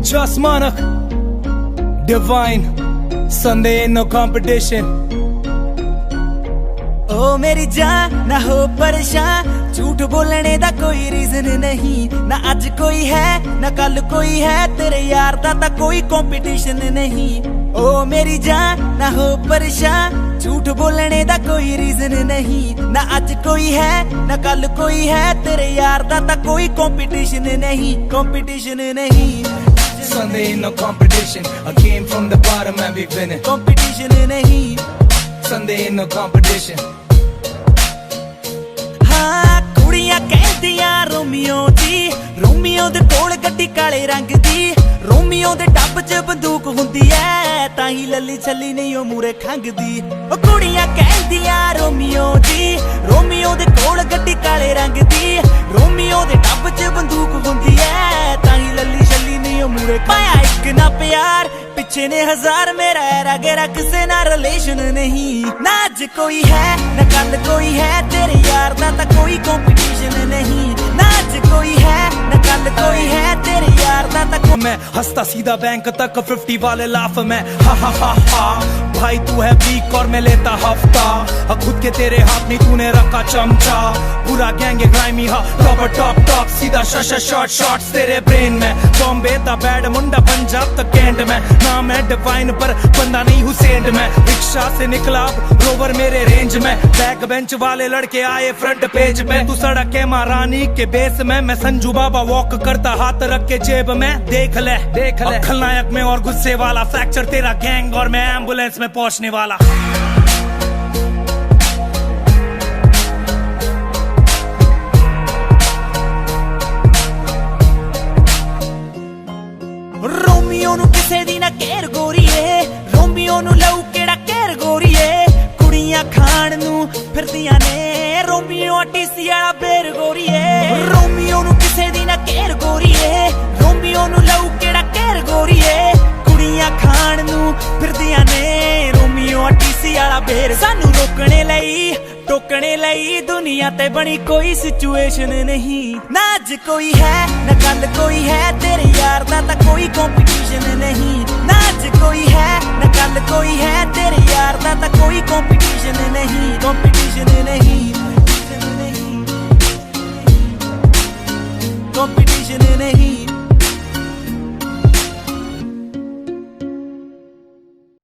Just Manak, Divine, Sunday ain't no competition. ओ मेरी जान ना हो परेशान, झूठ बोलने दा कोई रीजन नहीं। ना आज कोई है ना कल कोई है, तेरे यार दा कोई कंपटीशन नहीं। ओ मेरी जान ना हो परेशान, झूठ बोलने दा कोई रीजन नहीं। ना आज कोई है ना कल कोई है, तेरे यार दा कोई कंपटीशन नहीं, कंपटीशन नहीं। Sunday ain't no competition. I came from the bottom and we winning. Competition नहीं। Sunday ain't no competition. हाँ कुड़ियां कहदियां रोमियो जी, रोमियो दे कोल गड्डी काले रंग दी। रोमियो दे टब च बंदूक हुंदी ऐ, ताही लली छली नहीं ओ मूरे खंगदी। ओ कुड़ियां कहदियां रोमियो जी, रोमियो दे कोल गड्डी काले रंग दी। रोमियो दे टब च बंदूक हुंदी ऐ, ताही लली छली नहीं ओ मूरे पाया एक ना प्यार पिछे ने हजार, मेरा ऐरा गेरा किसे ना रिलेशन नहीं। ना आज कोई है ना कल कोई है, तेरे यार दा कोई कंपटीशन नहीं। ना आज कोई है ना कल कोई है, तेरे यार दा मैं हंसता सीधा बैंक तक 50 वाले लाफ में, हा हा हा हा। भाई तू है वीक और मैं लेता हफ्ता, खुद के तेरे हाथ नहीं तूने रखा चमचा। पूरा गैंग ग्राइमी हा टॉप टॉप टॉप, सीधा शॉट शॉट्स तेरे ब्रेन में। बॉम्बे दा बैड मुंडा पंजाब तक कैंट में, नाम है डिवाइन पर बंदा नहीं हुसैन में। रिक्शा से निकला रोवर मेरे रेंज में, बैक बेंच वाले लड़के आए फ्रंट पेज पे। तू सड़क के महारानी के बेस में, मैं संजू बाबा वॉक करता हाथ रख के जेब में। देख ले खलनायक में और गुस्से वाला, फ्रैक्चर तेरा गैंग और मैं एम्बुलेंस में पहुंचने वाला। रोमियो नु किसे दी ना केर गोरीए, रोमियो नु लऊ केड़ा केर गोरीए। कुड़ियां खान नु फिरदियां ने, रोमियो टीसी वाला बेर गोरीए। रोमियो नु किसे दी ना केर गोरीए, रोमियो नु लऊ केड़ा केर गोरीए। कुड़ियां खान नु फिरदियां ने, रोमियो टीसी वाला बेर। सानू रोकने लई टोकने लई दुनिया ते बनी कोई सिचुएशन नहीं। ना आज कोई है ना कल कोई है, तेरे यार दा कोई कंपटीशन नहीं। ना आज कोई है ना कल कोई है, तेरे यार दा